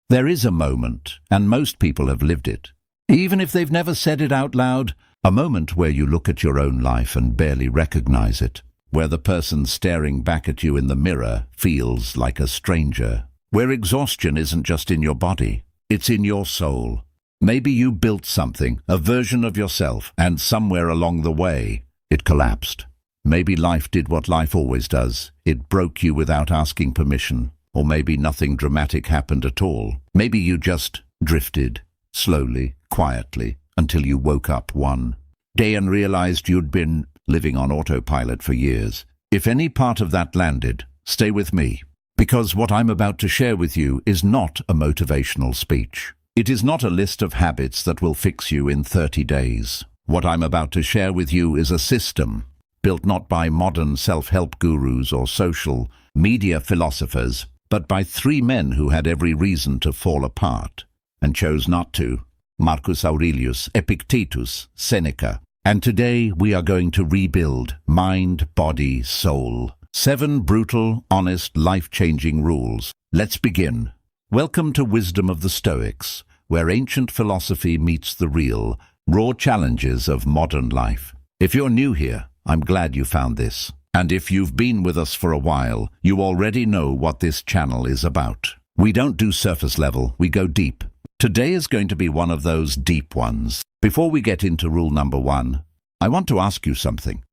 There is a moment, and most people have lived it. Even if they've never said it out loud, a moment where you look at your own life and barely recognize it, where the person staring back at you in the mirror feels like a stranger, where exhaustion isn't just in your body, it's in your soul. Maybe you built something, a version of yourself, and somewhere along the way, it collapsed. Maybe life did what life always does. It broke you without asking permission. Or maybe nothing dramatic happened at all. Maybe you just drifted, slowly, quietly, until you woke up one day and realized you'd been living on autopilot for years. If any part of that landed, stay with me, because what I'm about to share with you is not a motivational speech. It is not a list of habits that will fix you in 30 days. What I'm about to share with you is a system, built not by modern self-help gurus or social media philosophers, but by 3 men who had every reason to fall apart, and chose not to: Marcus Aurelius, Epictetus, Seneca. And today we are going to rebuild mind, body, soul. 7 brutal, honest, life-changing rules. Let's begin. Welcome to Wisdom of the Stoics, where ancient philosophy meets the real, raw challenges of modern life. If you're new here, I'm glad you found this. And if you've been with us for a while, you already know what this channel is about. We don't do surface level, we go deep. Today is going to be one of those deep ones. Before we get into rule number 1, I want to ask you something.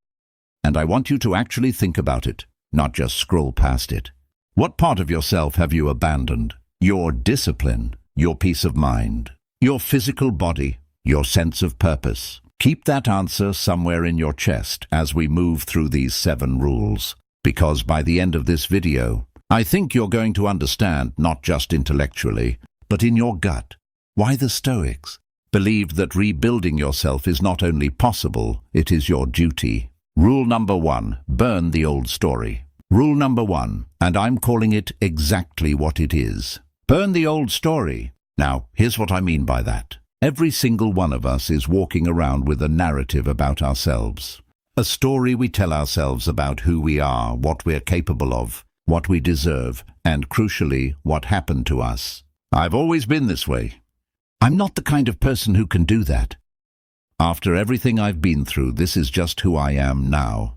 And I want you to actually think about it, not just scroll past it. What part of yourself have you abandoned? Your discipline, your peace of mind, your physical body, your sense of purpose. Keep that answer somewhere in your chest as we move through these 7 rules, because by the end of this video, I think you're going to understand, not just intellectually, but in your gut, why the Stoics believed that rebuilding yourself is not only possible, it is your duty. Rule number 1, burn the old story. Rule number 1, and I'm calling it exactly what it is. Burn the old story. Now, here's what I mean by that. Every single one of us is walking around with a narrative about ourselves. A story we tell ourselves about who we are, what we're capable of, what we deserve, and crucially, what happened to us. I've always been this way. I'm not the kind of person who can do that. After everything I've been through, this is just who I am now.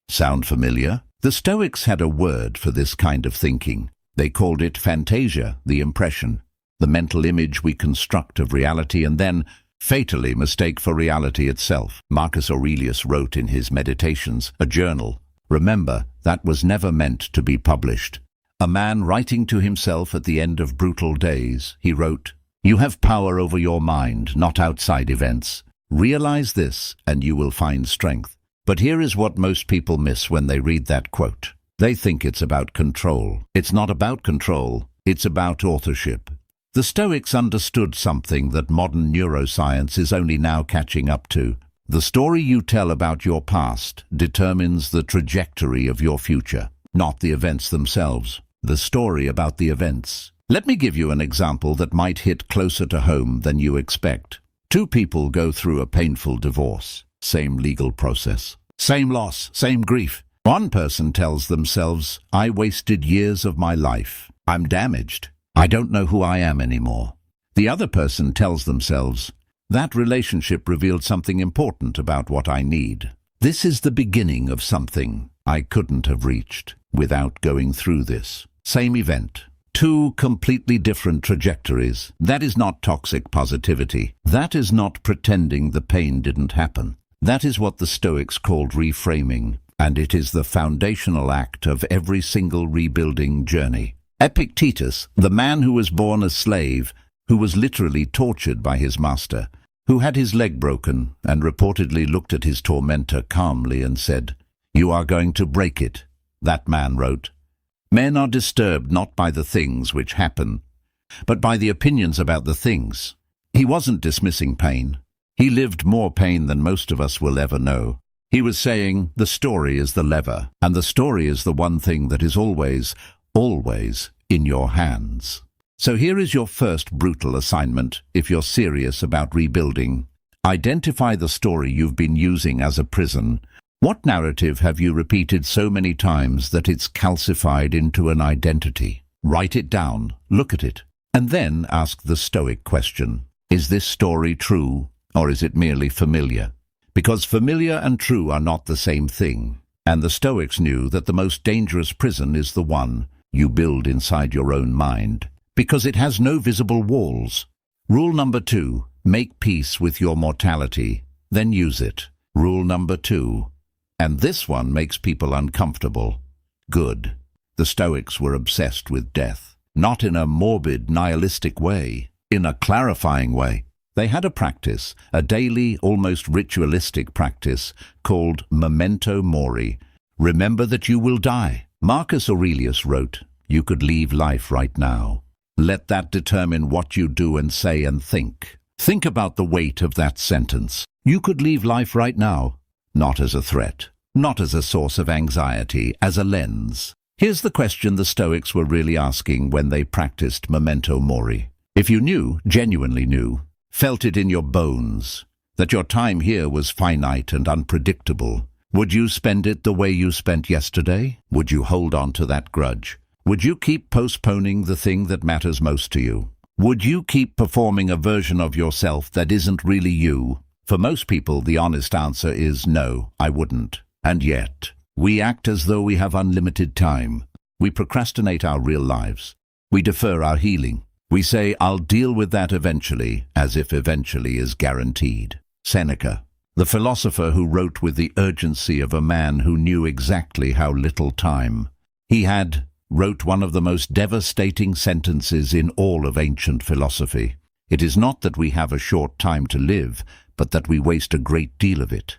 Sound familiar? The Stoics had a word for this kind of thinking. They called it fantasia, the impression, the mental image we construct of reality and then fatally mistake for reality itself. Marcus Aurelius wrote in his Meditations, a journal. Remember, that was never meant to be published. A man writing to himself at the end of brutal days, he wrote, "You have power over your mind, not outside events. Realize this, and you will find strength." But here is what most people miss when they read that quote. They think it's about control. It's not about control, it's about authorship. The Stoics understood something that modern neuroscience is only now catching up to. The story you tell about your past determines the trajectory of your future, not the events themselves. The story about the events. Let me give you an example that might hit closer to home than you expect. 2 people go through a painful divorce. Same legal process. Same loss, same grief. One person tells themselves, "I wasted years of my life. I'm damaged. I don't know who I am anymore." The other person tells themselves, "That relationship revealed something important about what I need. This is the beginning of something I couldn't have reached without going through this." Same event. 2 completely different trajectories. That is not toxic positivity. That is not pretending the pain didn't happen. That is what the Stoics called reframing, and it is the foundational act of every single rebuilding journey. Epictetus, the man who was born a slave, who was literally tortured by his master, who had his leg broken and reportedly looked at his tormentor calmly and said, "You are going to break it." That man wrote, "Men are disturbed not by the things which happen, but by the opinions about the things." He wasn't dismissing pain. He lived more pain than most of us will ever know. He was saying, the story is the lever, and the story is the one thing that is always, always in your hands. So here is your first brutal assignment if you're serious about rebuilding. Identify the story you've been using as a prison. What narrative have you repeated so many times that it's calcified into an identity? Write it down, look at it, And then ask the Stoic question, is this story true, or is it merely familiar? Because familiar and true are not the same thing, and the Stoics knew that the most dangerous prison is the one you build inside your own mind, because it has no visible walls. Rule number 2, make peace with your mortality, then use it. Rule number 2, and this one makes people uncomfortable. Good. The Stoics were obsessed with death, not in a morbid, nihilistic way, in a clarifying way. They had a practice, a daily, almost ritualistic practice, called memento mori. Remember that you will die. Marcus Aurelius wrote, you could leave life right now. Let that determine what you do and say and think. Think about the weight of that sentence. You could leave life right now, not as a threat, not as a source of anxiety, as a lens. Here's the question the Stoics were really asking when they practiced memento mori. If you knew, genuinely knew, felt it in your bones, that your time here was finite and unpredictable, would you spend it the way you spent yesterday? Would you hold on to that grudge? Would you keep postponing the thing that matters most to you? Would you keep performing a version of yourself that isn't really you? For most people, the honest answer is no, I wouldn't. And yet, we act as though we have unlimited time. We procrastinate our real lives. We defer our healing. We say, I'll deal with that eventually, as if eventually is guaranteed. Seneca, the philosopher who wrote with the urgency of a man who knew exactly how little time he had, wrote one of the most devastating sentences in all of ancient philosophy. It is not that we have a short time to live, but that we waste a great deal of it.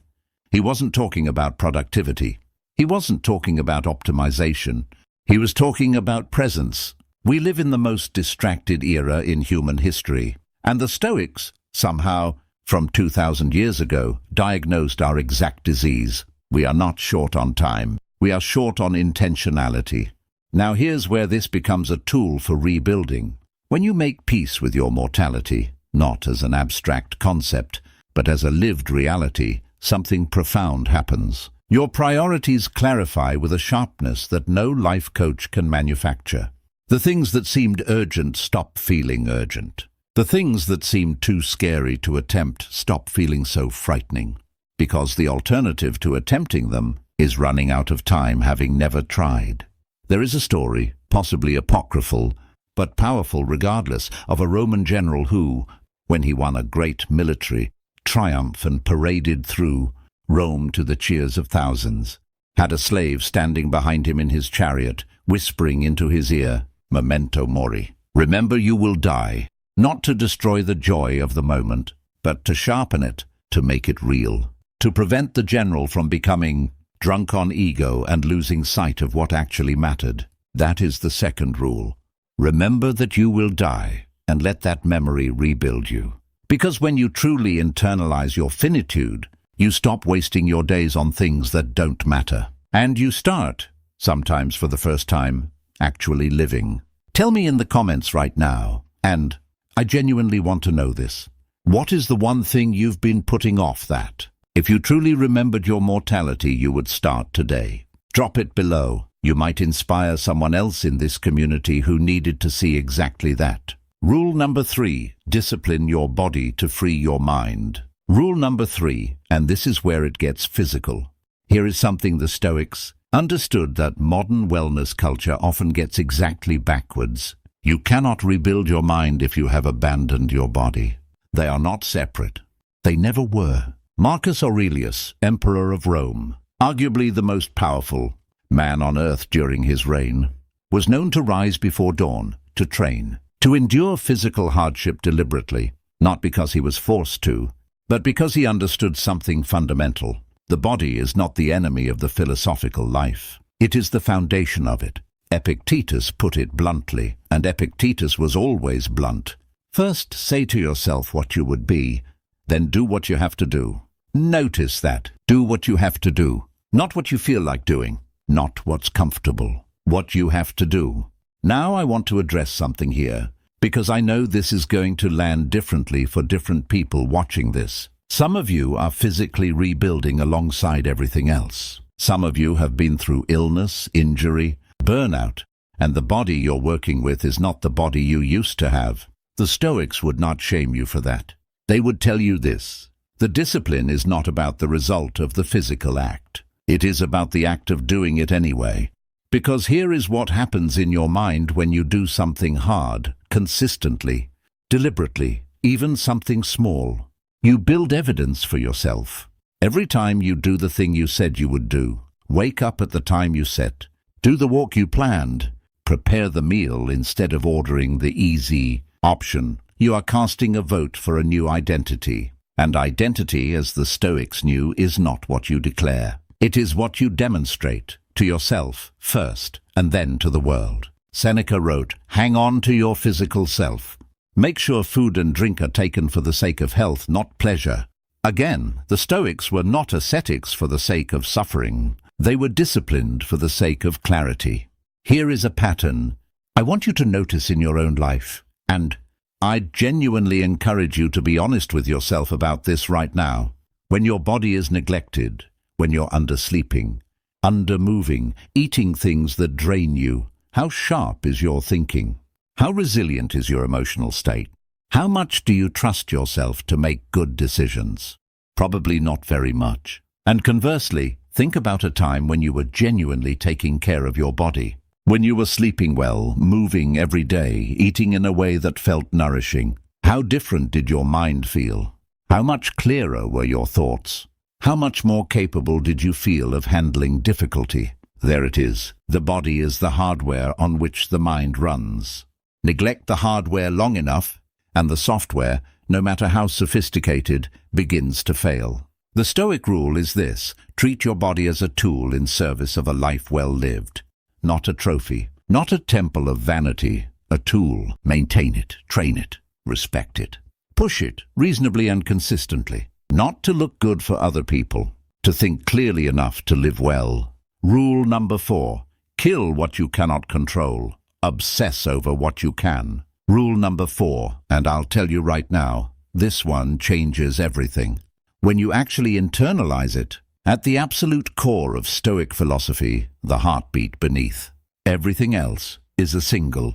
He wasn't talking about productivity. He wasn't talking about optimization. He was talking about presence. We live in the most distracted era in human history, and the Stoics, somehow, from 2,000 years ago, diagnosed our exact disease. We are not short on time. We are short on intentionality. Now here's where this becomes a tool for rebuilding. When you make peace with your mortality, not as an abstract concept, but as a lived reality, something profound happens. Your priorities clarify with a sharpness that no life coach can manufacture. The things that seemed urgent stop feeling urgent. The things that seemed too scary to attempt stop feeling so frightening, because the alternative to attempting them is running out of time having never tried. There is a story, possibly apocryphal, but powerful regardless, of a Roman general who, when he won a great military triumph and paraded through Rome to the cheers of thousands, had a slave standing behind him in his chariot, whispering into his ear, memento mori. Remember you will die, not to destroy the joy of the moment, but to sharpen it, to make it real, to prevent the general from becoming drunk on ego and losing sight of what actually mattered. That is the second rule. Remember that you will die, and let that memory rebuild you. Because when you truly internalize your finitude, you stop wasting your days on things that don't matter. And you start, sometimes for the first time, actually living. Tell me in the comments right now, and I genuinely want to know this. What is the one thing you've been putting off that, if you truly remembered your mortality, you would start today? Drop it below. You might inspire someone else in this community who needed to see exactly that. Rule number 3, discipline your body to free your mind. Rule number 3, and this is where it gets physical. Here is something the Stoics understood that modern wellness culture often gets exactly backwards. You cannot rebuild your mind if you have abandoned your body. They are not separate. They never were. Marcus Aurelius, Emperor of Rome, arguably the most powerful man on earth during his reign, was known to rise before dawn, to train, to endure physical hardship deliberately, not because he was forced to, but because he understood something fundamental. The body is not the enemy of the philosophical life. It is the foundation of it. Epictetus put it bluntly, and Epictetus was always blunt. First, say to yourself what you would be, then do what you have to do. Notice that. Do what you have to do. Not what you feel like doing. Not what's comfortable. What you have to do. Now I want to address something here, because I know this is going to land differently for different people watching this. Some of you are physically rebuilding alongside everything else. Some of you have been through illness, injury, burnout, and the body you're working with is not the body you used to have. The Stoics would not shame you for that. They would tell you this: the discipline is not about the result of the physical act. It is about the act of doing it anyway. Because here is what happens in your mind when you do something hard, consistently, deliberately, even something small. You build evidence for yourself. Every time you do the thing you said you would do, wake up at the time you set, do the walk you planned, prepare the meal instead of ordering the easy option, you are casting a vote for a new identity. And identity, as the Stoics knew, is not what you declare. It is what you demonstrate, to yourself first, and then to the world. Seneca wrote, "Hang on to your physical self. Make sure food and drink are taken for the sake of health, not pleasure." Again, the Stoics were not ascetics for the sake of suffering. They were disciplined for the sake of clarity. Here is a pattern I want you to notice in your own life, and I genuinely encourage you to be honest with yourself about this right now. When your body is neglected, when you're undersleeping, undermoving, eating things that drain you, how sharp is your thinking? How resilient is your emotional state? How much do you trust yourself to make good decisions? Probably not very much. And conversely, think about a time when you were genuinely taking care of your body. When you were sleeping well, moving every day, eating in a way that felt nourishing. How different did your mind feel? How much clearer were your thoughts? How much more capable did you feel of handling difficulty? There it is. The body is the hardware on which the mind runs. Neglect the hardware long enough, and the software, no matter how sophisticated, begins to fail. The Stoic rule is this: treat your body as a tool in service of a life well lived. Not a trophy, not a temple of vanity, a tool. Maintain it, train it, respect it. Push it reasonably and consistently. Not to look good for other people, to think clearly enough to live well. Rule number 4, kill what you cannot control. Obsess over what you can. Rule number 4, and I'll tell you right now, this one changes everything. When you actually internalize it, at the absolute core of Stoic philosophy, the heartbeat beneath everything else is a single,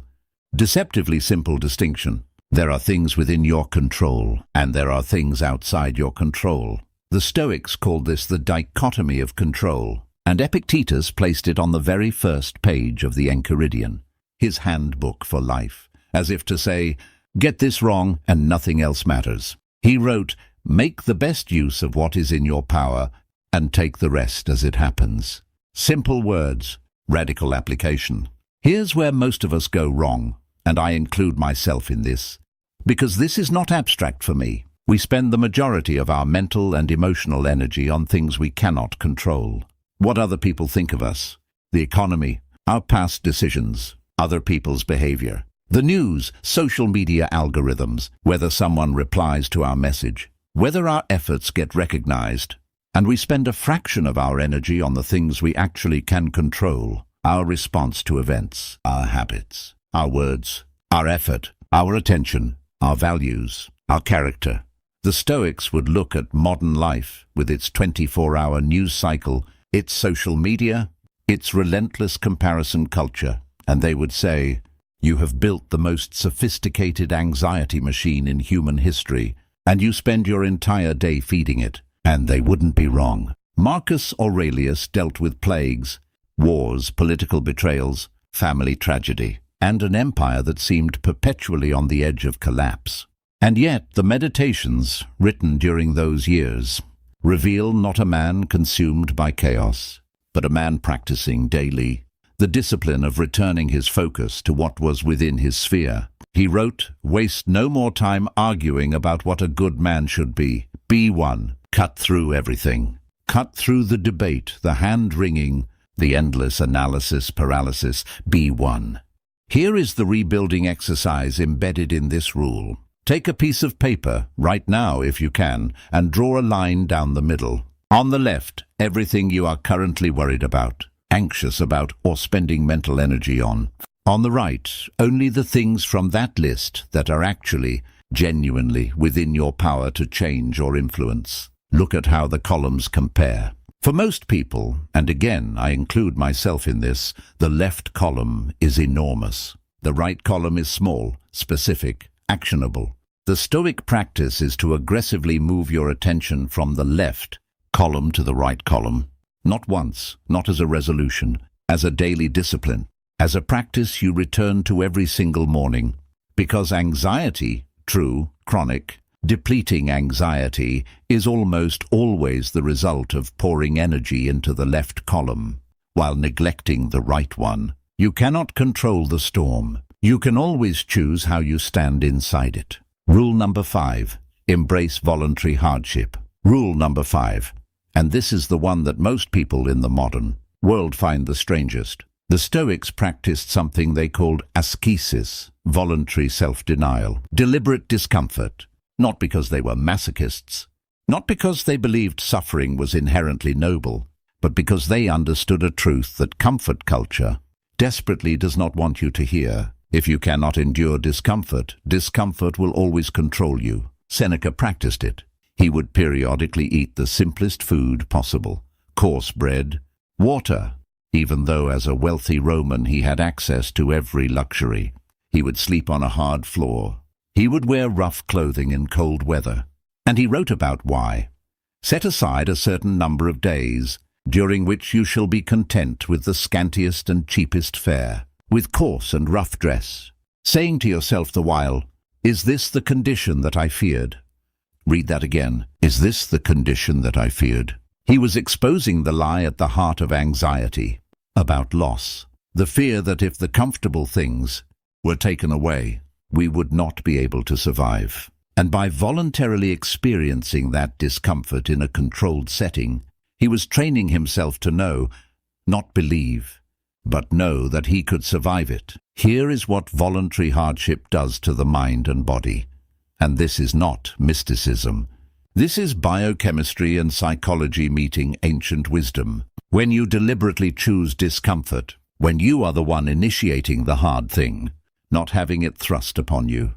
deceptively simple distinction. There are things within your control, and there are things outside your control. The Stoics called this the dichotomy of control, and Epictetus placed it on the very first page of the Enchiridion, his handbook for life, as if to say, get this wrong and nothing else matters. He wrote, make the best use of what is in your power and take the rest as it happens. Simple words, radical application. Here's where most of us go wrong, and I include myself in this, because this is not abstract for me. We spend the majority of our mental and emotional energy on things we cannot control. What other people think of us, the economy, our past decisions, other people's behavior, the news, social media algorithms, whether someone replies to our message, whether our efforts get recognized. And we spend a fraction of our energy on the things we actually can control, our response to events, our habits, our words, our effort, our attention, our values, our character. The Stoics would look at modern life with its 24-hour news cycle, its social media, its relentless comparison culture, and they would say, you have built the most sophisticated anxiety machine in human history, and you spend your entire day feeding it. And they wouldn't be wrong. Marcus Aurelius dealt with plagues, wars, political betrayals, family tragedy, and an empire that seemed perpetually on the edge of collapse. And yet the meditations, written during those years, reveal not a man consumed by chaos, but a man practicing daily the discipline of returning his focus to what was within his sphere. He wrote, waste no more time arguing about what a good man should be. Be one. Cut through everything. Cut through the debate, the hand-wringing, the endless analysis paralysis. Be one. Here is the rebuilding exercise embedded in this rule. Take a piece of paper, right now if you can, and draw a line down the middle. On the left, everything you are currently worried about, anxious about, or spending mental energy on. On the right, only the things from that list that are actually, genuinely within your power to change or influence. Look at how the columns compare. For most people, and again I include myself in this, the left column is enormous. The right column is small, specific, actionable. The Stoic practice is to aggressively move your attention from the left column to the right column. Not once, not as a resolution, as a daily discipline, as a practice you return to every single morning. Because anxiety, true, chronic, depleting anxiety, is almost always the result of pouring energy into the left column, while neglecting the right one. You cannot control the storm. You can always choose how you stand inside it. Rule number 5. Embrace voluntary hardship. Rule number 5. And this is the one that most people in the modern world find the strangest. The Stoics practiced something they called ascesis, voluntary self-denial, deliberate discomfort, not because they were masochists, not because they believed suffering was inherently noble, but because they understood a truth that comfort culture desperately does not want you to hear. If you cannot endure discomfort, discomfort will always control you. Seneca practiced it. He would periodically eat the simplest food possible, coarse bread, water, even though as a wealthy Roman he had access to every luxury. He would sleep on a hard floor. He would wear rough clothing in cold weather. And he wrote about why. Set aside a certain number of days, during which you shall be content with the scantiest and cheapest fare, with coarse and rough dress, saying to yourself the while, is this the condition that I feared? Read that again. Is this the condition that I feared? He was exposing the lie at the heart of anxiety, about loss, the fear that if the comfortable things were taken away, we would not be able to survive. And by voluntarily experiencing that discomfort in a controlled setting, he was training himself to know, not believe, but know that he could survive it. Here is what voluntary hardship does to the mind and body. And this is not mysticism. This is biochemistry and psychology meeting ancient wisdom. When you deliberately choose discomfort, when you are the one initiating the hard thing, not having it thrust upon you,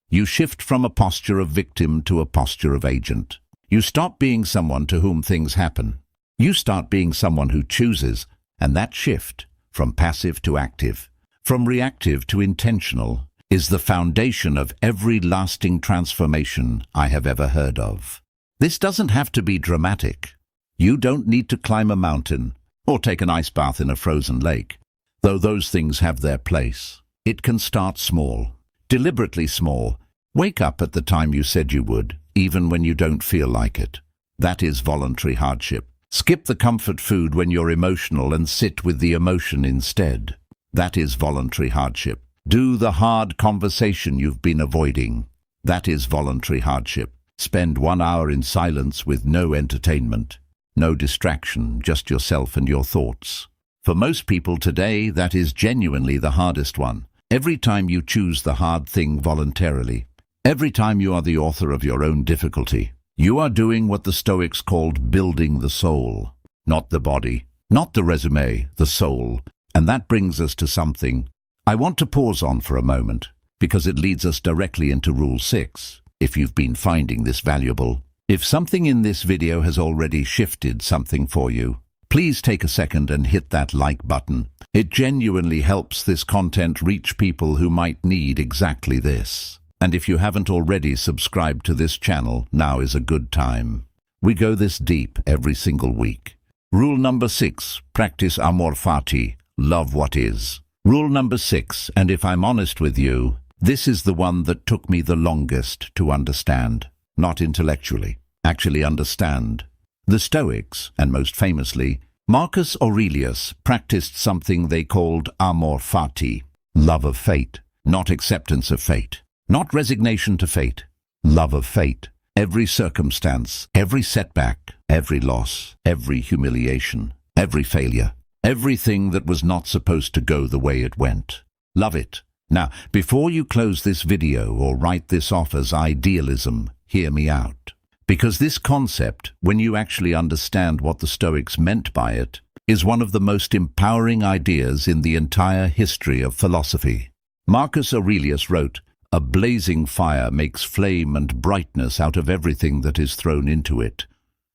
you shift from a posture of victim to a posture of agent. You stop being someone to whom things happen. You start being someone who chooses, and that shift, from passive to active, from reactive to intentional, is the foundation of every lasting transformation I have ever heard of. This doesn't have to be dramatic. You don't need to climb a mountain or take an ice bath in a frozen lake, though those things have their place. It can start small, deliberately small. Wake up at the time you said you would, even when you don't feel like it. That is voluntary hardship. Skip the comfort food when you're emotional and sit with the emotion instead. That is voluntary hardship. Do the hard conversation you've been avoiding. That is voluntary hardship. Spend 1 hour in silence with no entertainment, no distraction, just yourself and your thoughts. For most people today, that is genuinely the hardest one. Every time you choose the hard thing voluntarily, every time you are the author of your own difficulty, you are doing what the Stoics called building the soul, not the body, not the resume, the soul. And that brings us to something I want to pause on for a moment, because it leads us directly into Rule 6, if you've been finding this valuable. If something in this video has already shifted something for you, please take a second and hit that like button. It genuinely helps this content reach people who might need exactly this. And if you haven't already subscribed to this channel, now is a good time. We go this deep every single week. Rule number 6, practice amor fati, love what is. Rule number 6, and if I'm honest with you, this is the one that took me the longest to understand. Not intellectually, actually understand. The Stoics, and most famously, Marcus Aurelius, practiced something they called amor fati, love of fate, not acceptance of fate, not resignation to fate, love of fate. Every circumstance, every setback, every loss, every humiliation, every failure, everything that was not supposed to go the way it went. Love it. Now, before you close this video or write this off as idealism, hear me out. Because this concept, when you actually understand what the Stoics meant by it, is one of the most empowering ideas in the entire history of philosophy. Marcus Aurelius wrote, "A blazing fire makes flame and brightness out of everything that is thrown into it."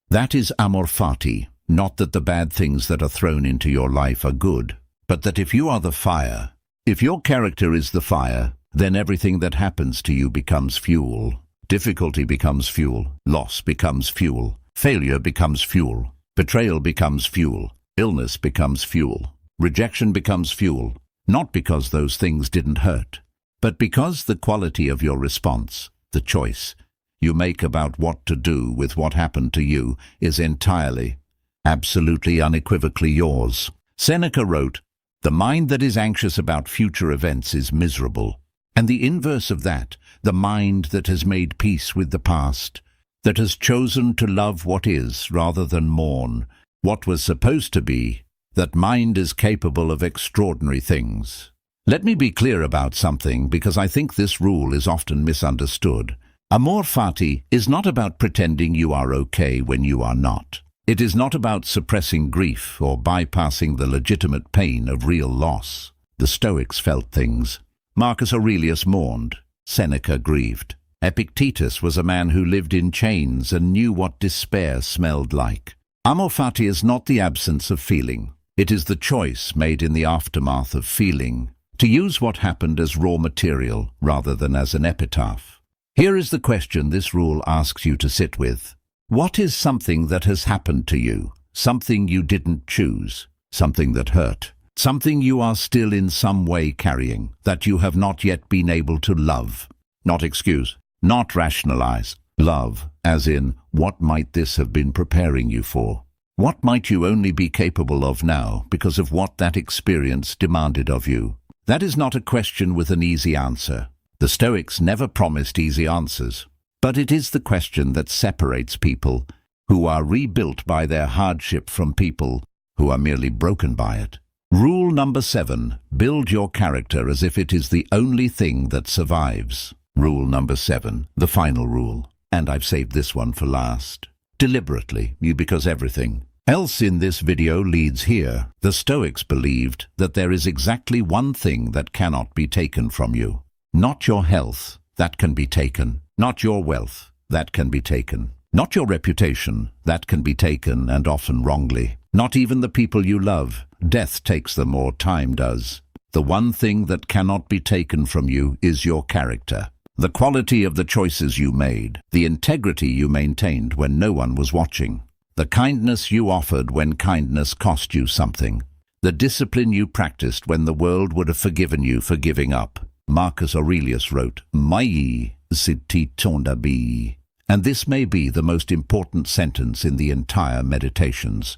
That is amor fati, Not that the bad things that are thrown into your life are good, but that if you are the fire, if your character is the fire, then everything that happens to you becomes fuel. Difficulty becomes fuel, loss becomes fuel, failure becomes fuel, betrayal becomes fuel, illness becomes fuel, rejection becomes fuel, not because those things didn't hurt, but because the quality of your response, the choice you make about what to do with what happened to you, is entirely, absolutely unequivocally yours. Seneca wrote, "The mind that is anxious about future events is miserable." And the inverse of that, the mind that has made peace with the past, that has chosen to love what is rather than mourn what was supposed to be, that mind is capable of extraordinary things. Let me be clear about something, because I think this rule is often misunderstood. Amor fati is not about pretending you are okay when you are not. It is not about suppressing grief or bypassing the legitimate pain of real loss. The Stoics felt things. Marcus Aurelius mourned. Seneca grieved. Epictetus was a man who lived in chains and knew what despair smelled like. Amor fati is not the absence of feeling. It is the choice made in the aftermath of feeling to use what happened as raw material rather than as an epitaph. Here is the question this rule asks you to sit with. What is something that has happened to you? Something you didn't choose? Something that hurt? Something you are still in some way carrying, that you have not yet been able to love? Not excuse, not rationalize. Love, as in, what might this have been preparing you for? What might you only be capable of now because of what that experience demanded of you? That is not a question with an easy answer. The Stoics never promised easy answers. But it is the question that separates people who are rebuilt by their hardship from people who are merely broken by it. Rule number 7, build your character as if it is the only thing that survives. Rule number 7, the final rule, and I've saved this one for last. Deliberately, because everything else in this video leads here. The Stoics believed that there is exactly one thing that cannot be taken from you. Not your health, that can be taken. Not your wealth, that can be taken. Not your reputation, that can be taken, and often wrongly. Not even the people you love. Death takes them, or time does. The one thing that cannot be taken from you is your character. The quality of the choices you made. The integrity you maintained when no one was watching. The kindness you offered when kindness cost you something. The discipline you practiced when the world would have forgiven you for giving up. Marcus Aurelius wrote, "Mai siti tondabi." And this may be the most important sentence in the entire Meditations.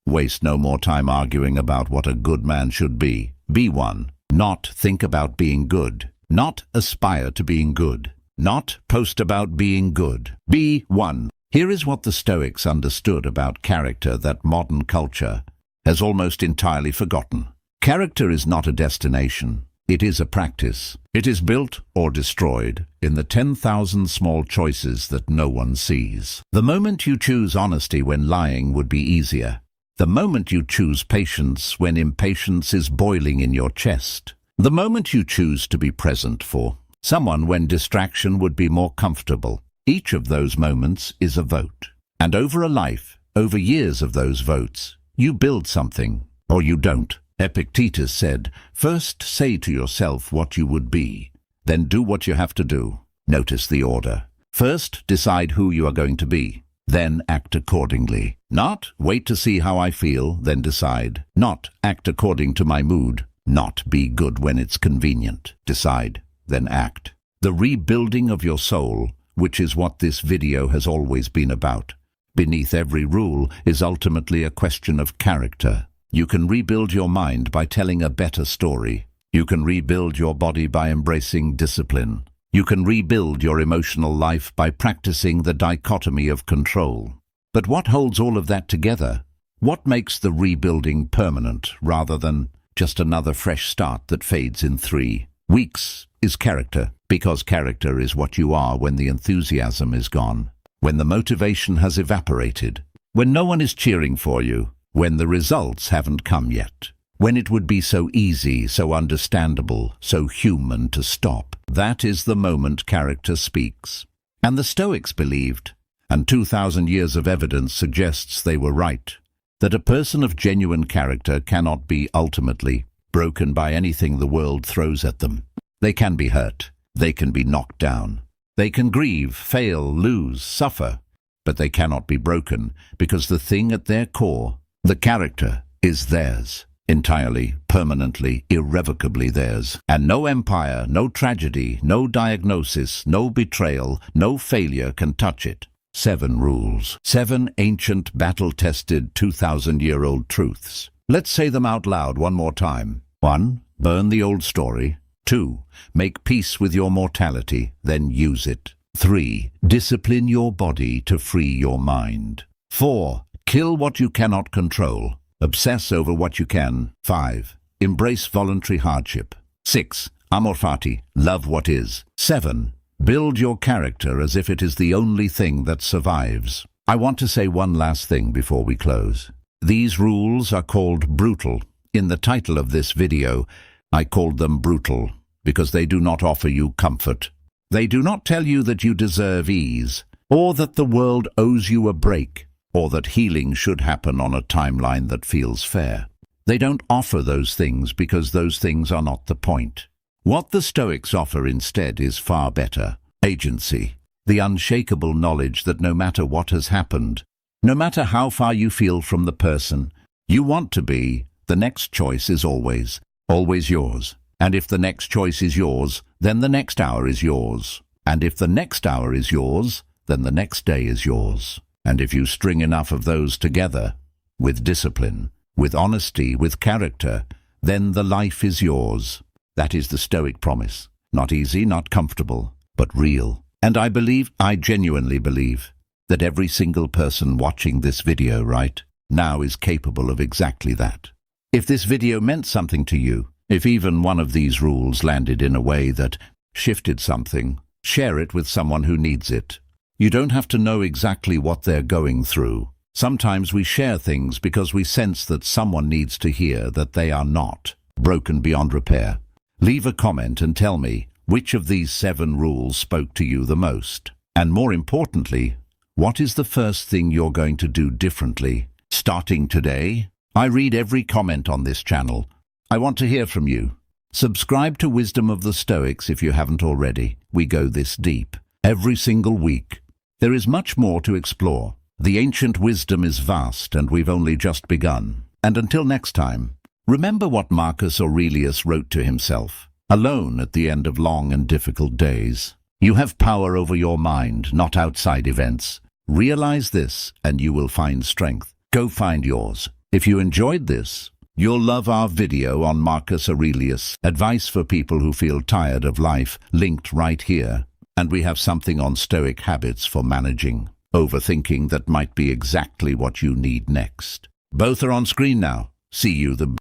Waste no more time arguing about what a good man should be. Be one. Not think about being good. Not aspire to being good. Not post about being good. Be one. Here is what the Stoics understood about character that modern culture has almost entirely forgotten. Character is not a destination. It is a practice. It is built or destroyed in the 10,000 small choices that no one sees. The moment you choose honesty when lying would be easier. The moment you choose patience when impatience is boiling in your chest. The moment you choose to be present for someone when distraction would be more comfortable. Each of those moments is a vote. And over a life, over years of those votes, you build something, or you don't. Epictetus said, "First say to yourself what you would be, then do what you have to do." Notice the order. First decide who you are going to be, then act accordingly. Not wait to see how I feel, then decide. Not act according to my mood. Not be good when it's convenient. Decide, then act. The rebuilding of your soul, which is what this video has always been about, beneath every rule, is ultimately a question of character. You can rebuild your mind by telling a better story. You can rebuild your body by embracing discipline. You can rebuild your emotional life by practicing the dichotomy of control. But what holds all of that together? What makes the rebuilding permanent rather than just another fresh start that fades in 3 weeks is character, because character is what you are when the enthusiasm is gone, when the motivation has evaporated, when no one is cheering for you, when the results haven't come yet, when it would be so easy, so understandable, so human to stop. That is the moment character speaks. And the Stoics believed, and 2,000 years of evidence suggests they were right, that a person of genuine character cannot be ultimately broken by anything the world throws at them. They can be hurt. They can be knocked down. They can grieve, fail, lose, suffer, but they cannot be broken because the thing at their core, the character, is theirs. Entirely, permanently, irrevocably theirs. And no empire, no tragedy, no diagnosis, no betrayal, no failure can touch it. 7 rules. 7 ancient, battle-tested, 2,000-year-old truths. Let's say them out loud one more time. 1. Burn the old story. 2. Make peace with your mortality, then use it. 3. Discipline your body to free your mind. 4. Kill what you cannot control. Obsess over what you can. 5. Embrace voluntary hardship. 6. Amor fati. Love what is. 7. Build your character as if it is the only thing that survives. I want to say one last thing before we close. These rules are called brutal. In the title of this video, I called them brutal because they do not offer you comfort. They do not tell you that you deserve ease, or that the world owes you a break, or that healing should happen on a timeline that feels fair. They don't offer those things because those things are not the point. What the Stoics offer instead is far better. Agency, the unshakable knowledge that no matter what has happened, no matter how far you feel from the person you want to be, the next choice is always yours. And if the next choice is yours, then the next hour is yours. And if the next hour is yours, then the next day is yours. And if you string enough of those together, with discipline, with honesty, with character, then the life is yours. That is the Stoic promise. Not easy, not comfortable, but real. And I genuinely believe, that every single person watching this video right now is capable of exactly that. If this video meant something to you, if even one of these rules landed in a way that shifted something, share it with someone who needs it. You don't have to know exactly what they're going through. Sometimes we share things because we sense that someone needs to hear that they are not broken beyond repair. Leave a comment and tell me which of these 7 rules spoke to you the most. And more importantly, what is the first thing you're going to do differently, starting today? I read every comment on this channel. I want to hear from you. Subscribe to Wisdom of the Stoics if you haven't already. We go this deep every single week. There is much more to explore. The ancient wisdom is vast, and we've only just begun. And until next time, remember what Marcus Aurelius wrote to himself, alone at the end of long and difficult days. You have power over your mind, not outside events. Realize this, and you will find strength. Go find yours. If you enjoyed this, you'll love our video on Marcus Aurelius, advice for people who feel tired of life, linked right here. And we have something on Stoic habits for managing overthinking that might be exactly what you need next. Both are on screen now. See you the